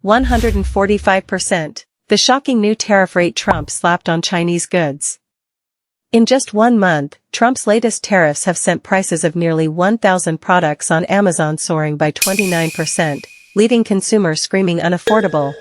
145%. The shocking new tariff rate Trump slapped on Chinese goods. In just 1 month, Trump's latest tariffs have sent prices of nearly 1,000 products on Amazon soaring by 29%, leaving consumers screaming unaffordable.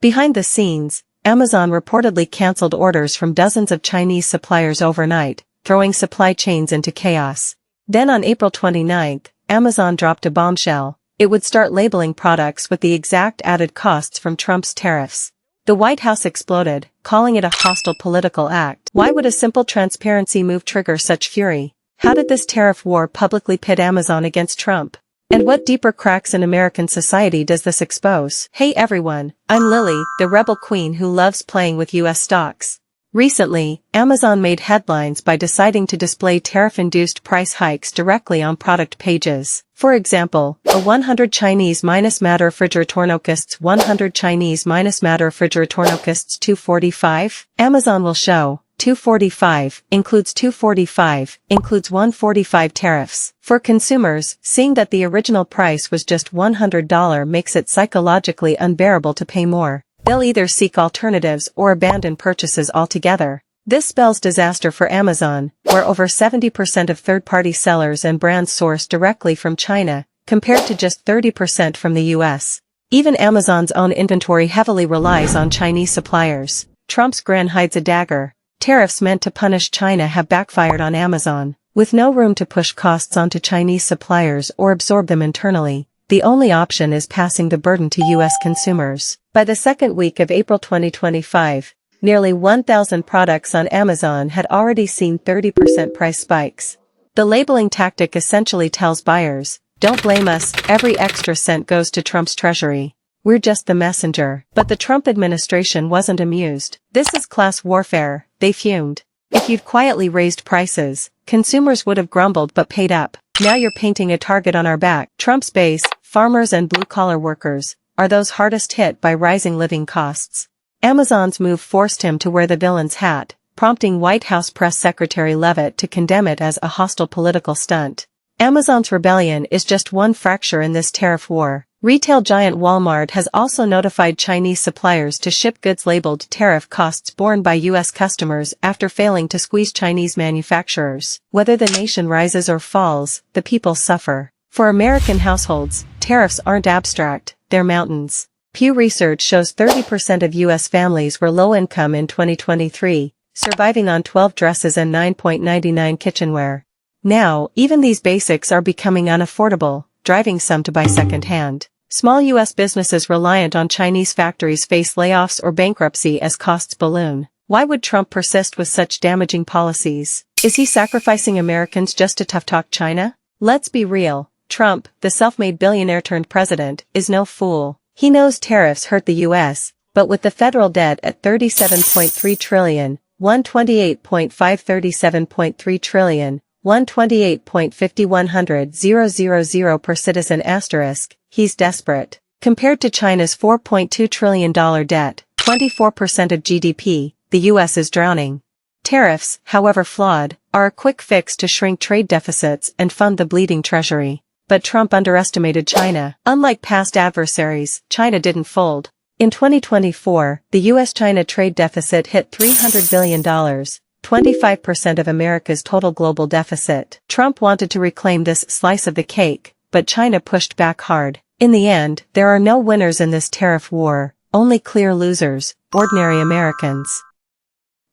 Behind the scenes, Amazon reportedly canceled orders from dozens of Chinese suppliers overnight, throwing supply chains into chaos. Then on April 29, Amazon dropped a bombshell. It would start labeling products with the exact added costs from Trump's tariffs. The White House exploded, calling it a hostile political act. Why would a simple transparency move trigger such fury? How did this tariff war publicly pit Amazon against Trump? And what deeper cracks in American society does this expose? Hey everyone, I'm Lily, the rebel queen who loves playing with US stocks. Recently, Amazon made headlines by deciding to display tariff-induced price hikes directly on product pages. For example, a 100 Chinese minus matter refrigerator costs 100 Chinese minus matter refrigerator costs $245. Amazon will show $245 includes $245 includes $145 tariffs. For consumers, seeing that the original price was just $100 makes it psychologically unbearable to pay more. They'll either seek alternatives or abandon purchases altogether. This spells disaster for Amazon, where over 70% of third-party sellers and brands source directly from China, compared to just 30% from the US. Even Amazon's own inventory heavily relies on Chinese suppliers. Trump's grin hides a dagger. Tariffs meant to punish China have backfired on Amazon. With no room to push costs onto Chinese suppliers or absorb them internally, the only option is passing the burden to US consumers. By the second week of April 2025, nearly 1,000 products on Amazon had already seen 30% price spikes. The labeling tactic essentially tells buyers, "Don't blame us, every extra cent goes to Trump's treasury. We're just the messenger." But the Trump administration wasn't amused. "This is class warfare," they fumed. "If you'd quietly raised prices, consumers would have grumbled but paid up. Now you're painting a target on our back." Trump's base, farmers and blue-collar workers, are those hardest hit by rising living costs. Amazon's move forced him to wear the villain's hat, prompting White House Press Secretary Leavitt to condemn it as a hostile political stunt. Amazon's rebellion is just one fracture in this tariff war. Retail giant Walmart has also notified Chinese suppliers to ship goods labeled tariff costs borne by U.S. customers after failing to squeeze Chinese manufacturers. Whether the nation rises or falls, the people suffer. For American households, tariffs aren't abstract, they're mountains. Pew Research shows 30% of U.S. families were low-income in 2023, surviving on 12 dresses and $9.99 kitchenware. Now, even these basics are becoming unaffordable, driving some to buy second-hand. Small U.S. businesses reliant on Chinese factories face layoffs or bankruptcy as costs balloon. Why would Trump persist with such damaging policies? Is he sacrificing Americans just to tough-talk China? Let's be real. Trump, the self-made billionaire-turned-president, is no fool. He knows tariffs hurt the U.S., but with the federal debt at $37.3 trillion, $128.537.3 trillion, $128.51000 per citizen asterisk, he's desperate. Compared to China's $4.2 trillion debt, 24% of GDP, the U.S. is drowning. Tariffs, however flawed, are a quick fix to shrink trade deficits and fund the bleeding treasury. But Trump underestimated China. Unlike past adversaries, China didn't fold. In 2024, the U.S.-China trade deficit hit $300 billion, 25% of America's total global deficit. Trump wanted to reclaim this slice of the cake, but China pushed back hard. In the end, there are no winners in this tariff war, only clear losers, ordinary Americans.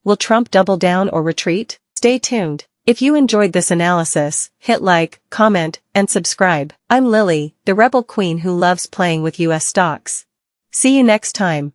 Will Trump double down or retreat? Stay tuned. If you enjoyed this analysis, hit like, comment, and subscribe. I'm Lily, the rebel queen who loves playing with US stocks. See you next time.